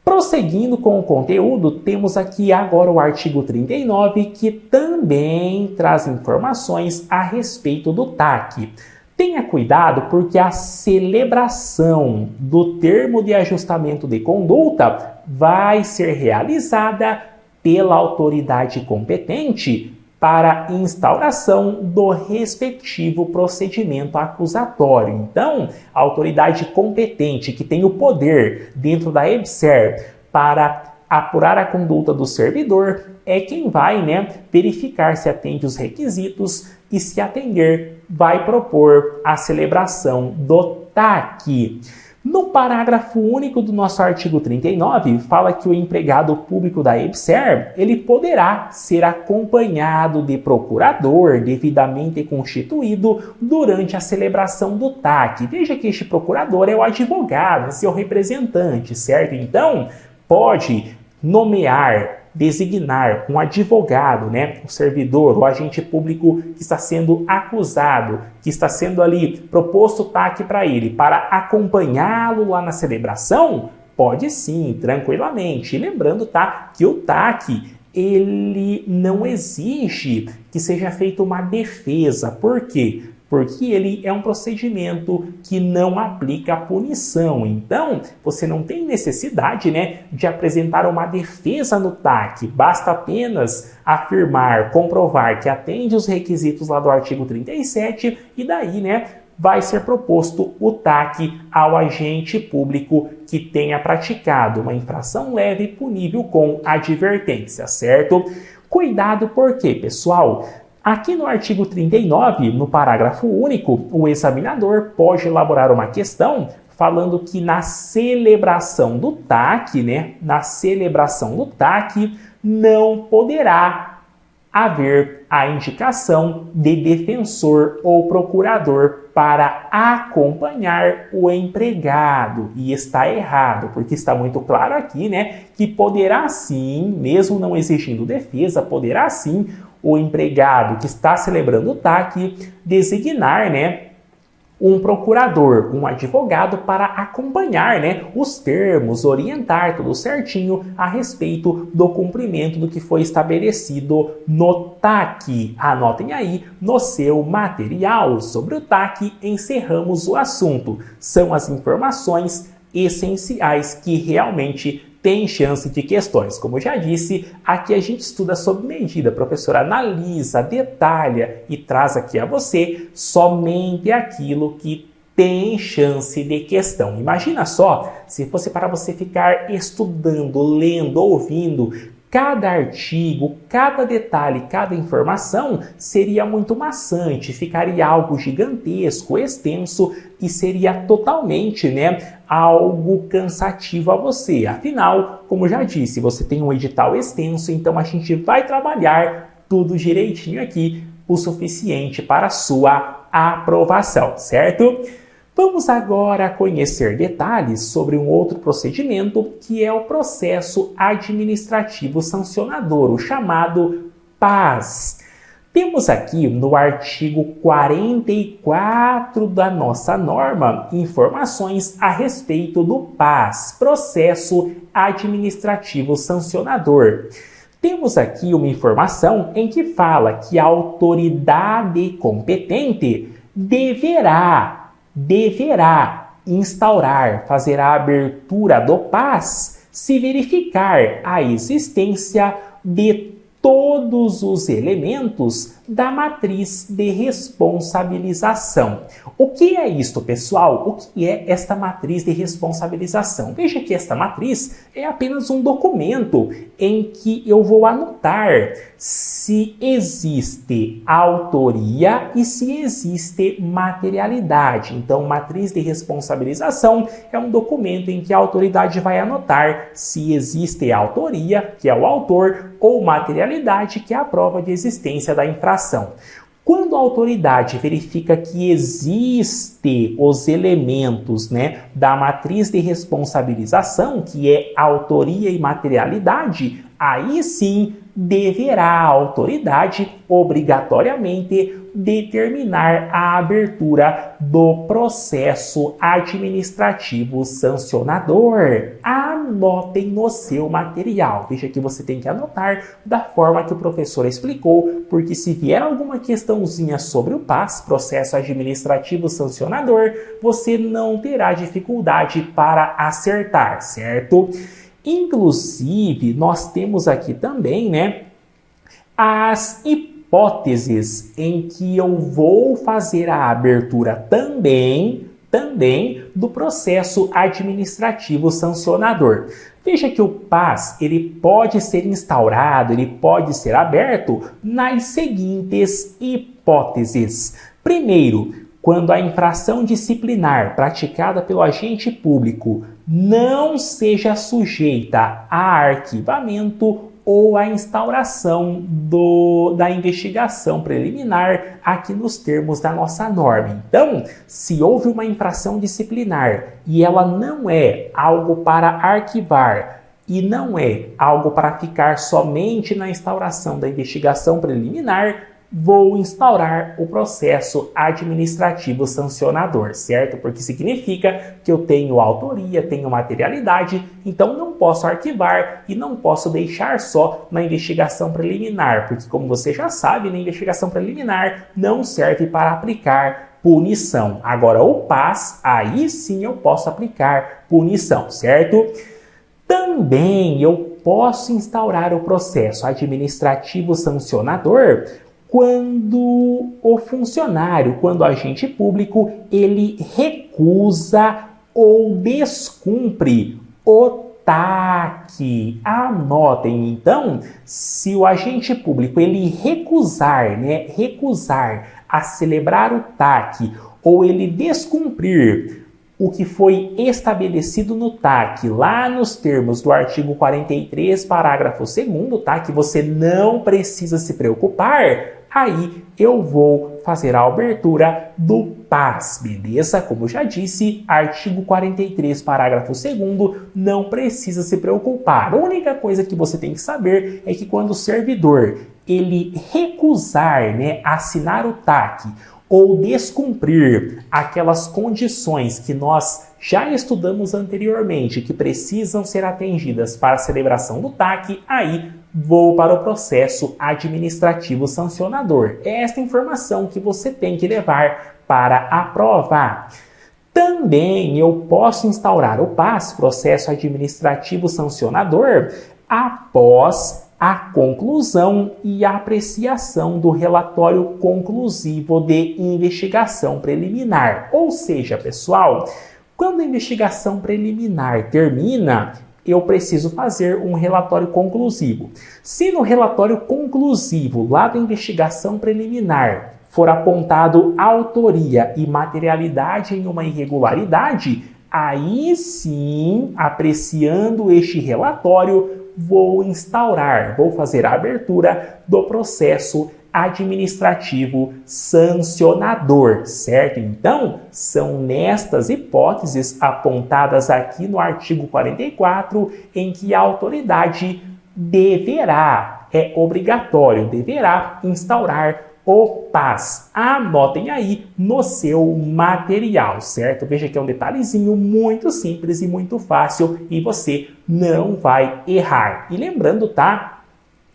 Prosseguindo com o conteúdo, temos aqui agora o artigo 39, que também traz informações a respeito do TAC. Tenha cuidado porque a celebração do termo de ajustamento de conduta vai ser realizada pela autoridade competente para instauração do respectivo procedimento acusatório. Então, a autoridade competente que tem o poder dentro da EBSER para apurar a conduta do servidor é quem vai, né, verificar se atende os requisitos e, se atender, vai propor a celebração do TAC. No parágrafo único do nosso artigo 39, fala que o empregado público da EBSER, ele poderá ser acompanhado de procurador devidamente constituído durante a celebração do TAC. Veja que este procurador é o advogado, é seu representante, certo? Então, pode nomear, designar um advogado, né, o servidor, o agente público que está sendo acusado, que está sendo ali proposto o TAC para ele, para acompanhá-lo lá na celebração, pode sim, tranquilamente. E lembrando, tá, que o TAC, ele não exige que seja feita uma defesa. Por quê? Porque ele é um procedimento que não aplica punição. Então, você não tem necessidade, né, de apresentar uma defesa no TAC. Basta apenas afirmar, comprovar que atende os requisitos lá do artigo 37 e daí, né, vai ser proposto o TAC ao agente público que tenha praticado uma infração leve punível com advertência, certo? Cuidado por quê, pessoal? Aqui no artigo 39, no parágrafo único, o examinador pode elaborar uma questão falando que na celebração do TAC, né, na celebração do TAC, não poderá haver a indicação de defensor ou procurador para acompanhar o empregado. E está errado, porque está muito claro aqui, né, que poderá sim, mesmo não exigindo defesa, poderá sim o empregado que está celebrando o TAC designar, né, um procurador, um advogado para acompanhar, né, os termos, orientar tudo certinho a respeito do cumprimento do que foi estabelecido no TAC. Anotem aí no seu material. Sobre o TAC, encerramos o assunto. São as informações essenciais que realmente tem chance de questões. Como eu já disse, aqui a gente estuda sob medida. A professora analisa, detalha e traz aqui a você somente aquilo que tem chance de questão. Imagina só, se fosse para você ficar estudando, lendo, ouvindo cada artigo, cada detalhe, cada informação, seria muito maçante, ficaria algo gigantesco, extenso e seria totalmente, né, algo cansativo a você. Afinal, como já disse, você tem um edital extenso, então a gente vai trabalhar tudo direitinho aqui, o suficiente para a sua aprovação, certo? Vamos agora conhecer detalhes sobre um outro procedimento que é o processo administrativo sancionador, o chamado PAS. Temos aqui no artigo 44 da nossa norma informações a respeito do PAS, processo administrativo sancionador. Temos aqui uma informação em que fala que a autoridade competente deverá instaurar, fazer a abertura do PAS se verificar a existência de todos os elementos da matriz de responsabilização. O que é isto, pessoal? O que é esta matriz de responsabilização? Veja que esta matriz é apenas um documento em que eu vou anotar se existe autoria e se existe materialidade. Então, matriz de responsabilização é um documento em que a autoridade vai anotar se existe autoria, que é o autor, ou materialidade, que é a prova de existência da infração. Quando a autoridade verifica que existem os elementos, né, da matriz de responsabilização, que é autoria e materialidade, aí sim deverá a autoridade obrigatoriamente determinar a abertura do processo administrativo sancionador. Anotem no seu material. Veja que você tem que anotar da forma que o professor explicou, porque se vier alguma questãozinha sobre o PAS, processo administrativo sancionador, você não terá dificuldade para acertar, certo? Inclusive, nós temos aqui também, né, as hipóteses em que eu vou fazer a abertura também do processo administrativo sancionador. Veja que o PAS, ele pode ser instaurado, ele pode ser aberto nas seguintes hipóteses. Primeiro, quando a infração disciplinar praticada pelo agente público não seja sujeita a arquivamento ou a instauração da investigação preliminar aqui nos termos da nossa norma. Então, se houve uma infração disciplinar e ela não é algo para arquivar e não é algo para ficar somente na instauração da investigação preliminar, vou instaurar o processo administrativo sancionador, certo? Porque significa que eu tenho autoria, tenho materialidade, então não posso arquivar e não posso deixar só na investigação preliminar, porque como você já sabe, na investigação preliminar não serve para aplicar punição. Agora o PAS, aí sim eu posso aplicar punição, certo? Também eu posso instaurar o processo administrativo sancionador quando o funcionário, quando o agente público, ele recusa ou descumpre o TAC. Anotem, então, se o agente público ele recusar a celebrar o TAC ou ele descumprir o que foi estabelecido no TAC, lá nos termos do artigo 43, parágrafo 2º, tá? Que você não precisa se preocupar, aí eu vou fazer a abertura do PAS, beleza? Como já disse, artigo 43, parágrafo 2º, não precisa se preocupar. A única coisa que você tem que saber é que quando o servidor ele recusar, assinar o TAC ou descumprir aquelas condições que nós já estudamos anteriormente, que precisam ser atendidas para a celebração do TAC, aí vou para o processo administrativo sancionador. É esta informação que você tem que levar para a prova. Também eu posso instaurar o PAS, processo administrativo sancionador, após a conclusão e a apreciação do relatório conclusivo de investigação preliminar. Ou seja, pessoal, quando a investigação preliminar termina, eu preciso fazer um relatório conclusivo. Se no relatório conclusivo lá da investigação preliminar for apontado autoria e materialidade em uma irregularidade, aí sim, apreciando este relatório, vou fazer a abertura do processo administrativo sancionador, certo? Então, são nestas hipóteses apontadas aqui no artigo 44 em que a autoridade deverá, é obrigatório, deverá instaurar o PAS. Anotem aí no seu material, certo? Veja que é um detalhezinho muito simples e muito fácil e você não vai errar. E lembrando, tá?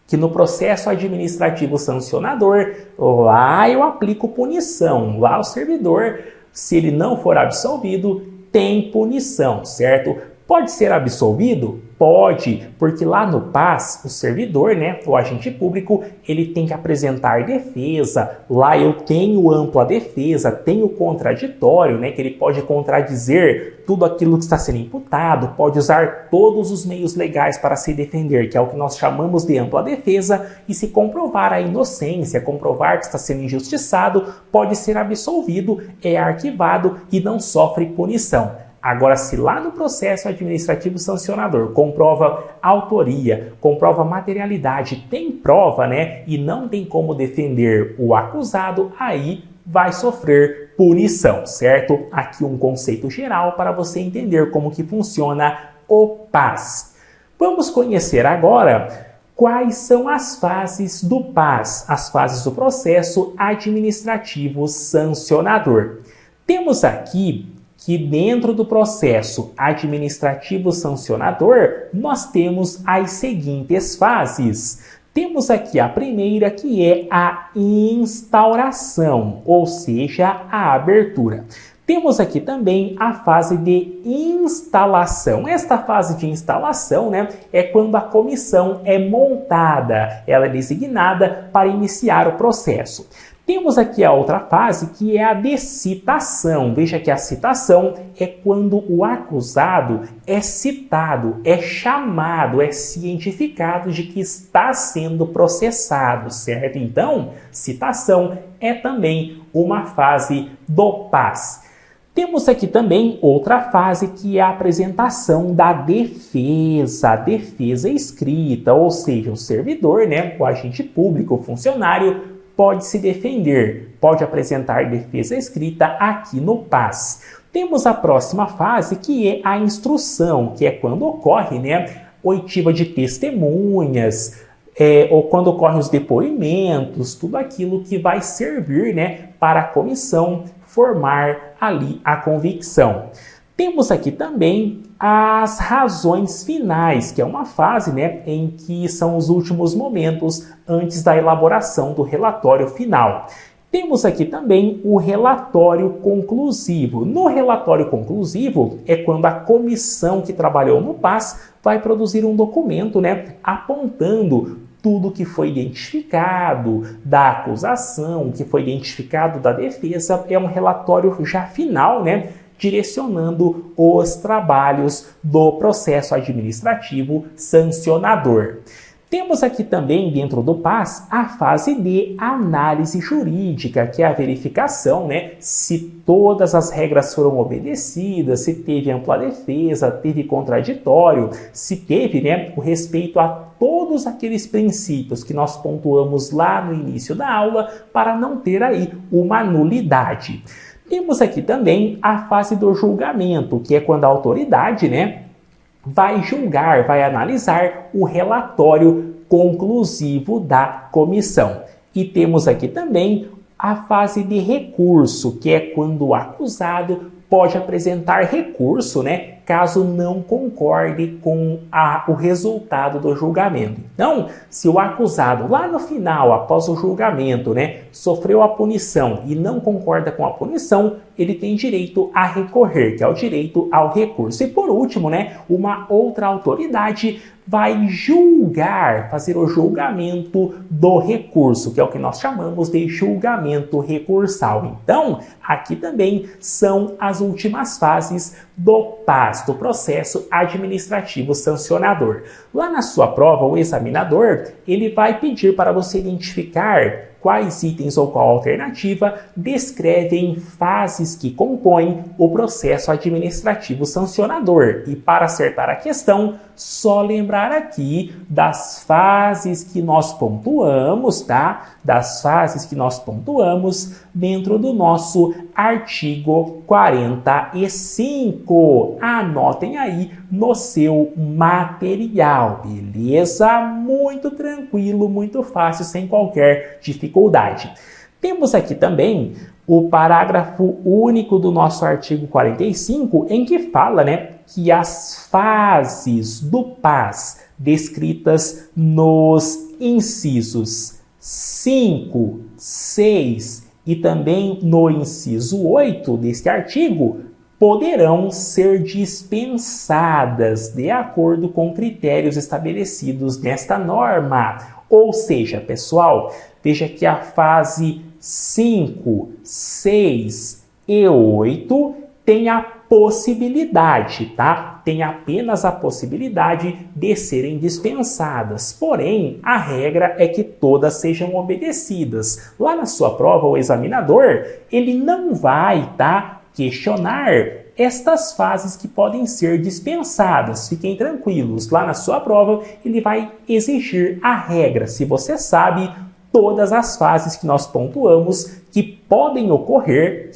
Que no processo administrativo sancionador, lá eu aplico punição. Lá o servidor, se ele não for absolvido, tem punição, certo? Pode ser absolvido? Pode, porque lá no PAS, o servidor, né, o agente público, ele tem que apresentar defesa. Lá eu tenho ampla defesa, tenho contraditório, né, que ele pode contradizer tudo aquilo que está sendo imputado, pode usar todos os meios legais para se defender, que é o que nós chamamos de ampla defesa, e se comprovar a inocência, comprovar que está sendo injustiçado, pode ser absolvido, é arquivado e não sofre punição. Agora, se lá no processo administrativo sancionador comprova autoria, comprova materialidade, tem prova, né, e não tem como defender o acusado, aí vai sofrer punição, certo? Aqui um conceito geral para você entender como que funciona o PAS. Vamos conhecer agora quais são as fases do PAS, as fases do processo administrativo sancionador. Temos aqui que dentro do processo administrativo sancionador, nós temos as seguintes fases. Temos aqui a primeira, que é a instauração, ou seja, a abertura. Temos aqui também a fase de instalação. Esta fase de instalação, né, é quando a comissão é montada, ela é designada para iniciar o processo. Temos aqui a outra fase, que é a de citação. Veja que a citação é quando o acusado é citado, é chamado, é cientificado de que está sendo processado, certo? Então, citação é também uma fase do PAS. Temos aqui também outra fase, que é a apresentação da defesa, a defesa escrita, ou seja, o servidor, né, o agente público, o funcionário, pode se defender, pode apresentar defesa escrita aqui no PAS. Temos a próxima fase, que é a instrução, que é quando ocorre, né, oitiva de testemunhas, ou quando ocorrem os depoimentos, tudo aquilo que vai servir, né, para a comissão formar ali a convicção. Temos aqui também as razões finais, que é uma fase, né, em que são os últimos momentos antes da elaboração do relatório final. Temos aqui também o relatório conclusivo. No relatório conclusivo é quando a comissão que trabalhou no PAS vai produzir um documento, né, apontando tudo que foi identificado da acusação, que foi identificado da defesa. É um relatório já final, né, direcionando os trabalhos do processo administrativo sancionador. Temos aqui também, dentro do PAS, a fase de análise jurídica, que é a verificação, né, se todas as regras foram obedecidas, se teve ampla defesa, teve contraditório, se teve, né, o respeito a todos aqueles princípios que nós pontuamos lá no início da aula, para não ter aí uma nulidade. Temos aqui também a fase do julgamento, que é quando a autoridade, né, vai julgar, vai analisar o relatório conclusivo da comissão. E temos aqui também a fase de recurso, que é quando o acusado pode apresentar recurso, caso não concorde com o resultado do julgamento. Então, se o acusado, lá no final, após o julgamento, sofreu a punição e não concorda com a punição, ele tem direito a recorrer, que é o direito ao recurso. E por último, uma outra autoridade vai julgar, fazer o julgamento do recurso, que é o que nós chamamos de julgamento recursal. Então, aqui também são as últimas fases do PAS, do processo administrativo sancionador. Lá na sua prova, o examinador, ele vai pedir para você identificar quais itens ou qual alternativa descrevem fases que compõem o processo administrativo sancionador. E para acertar a questão, só lembrar aqui das fases que nós pontuamos, tá? Das fases que nós pontuamos dentro do nosso artigo 45. Anotem aí no seu material, beleza? Muito tranquilo, muito fácil, sem qualquer dificuldade. Temos aqui também o parágrafo único do nosso artigo 45, em que fala, que as fases do PAS descritas nos incisos 5, 6 e também no inciso 8 deste artigo poderão ser dispensadas de acordo com critérios estabelecidos nesta norma. Ou seja, pessoal, veja que a fase 5, 6 e 8 tem a possibilidade, tá? Tem apenas a possibilidade de serem dispensadas. Porém, a regra é que todas sejam obedecidas. Lá na sua prova, o examinador, ele não vai, questionar estas fases que podem ser dispensadas. Fiquem tranquilos. Lá na sua prova, ele vai exigir a regra. Se você sabe todas as fases que nós pontuamos que podem ocorrer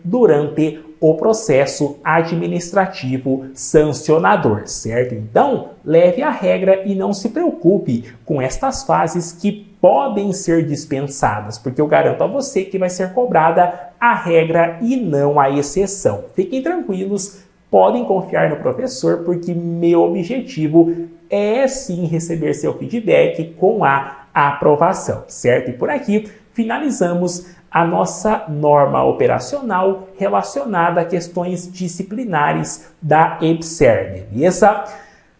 durante o processo administrativo sancionador, certo? Então, leve a regra e não se preocupe com estas fases que podem ser dispensadas, porque eu garanto a você que vai ser cobrada a regra e não a exceção. Fiquem tranquilos, podem confiar no professor, porque meu objetivo é sim receber seu feedback com a aprovação, certo? E por aqui finalizamos a nossa norma operacional relacionada a questões disciplinares da EBSERH, beleza?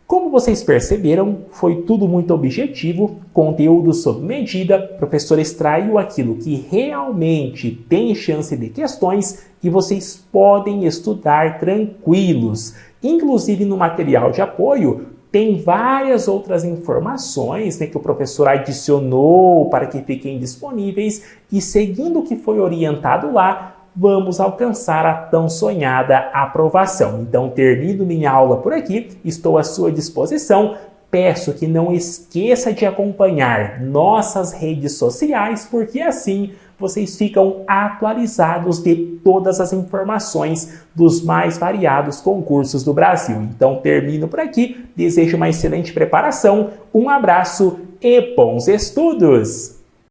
Como vocês perceberam, foi tudo muito objetivo, conteúdo sob medida, o professor extraiu aquilo que realmente tem chance de questões e vocês podem estudar tranquilos. Inclusive no material de apoio, tem várias outras informações que o professor adicionou para que fiquem disponíveis e seguindo o que foi orientado lá, vamos alcançar a tão sonhada aprovação. Então, termino minha aula por aqui, estou à sua disposição. Peço que não esqueça de acompanhar nossas redes sociais, porque assim vocês ficam atualizados de todas as informações dos mais variados concursos do Brasil. Então, termino por aqui, desejo uma excelente preparação, um abraço e bons estudos!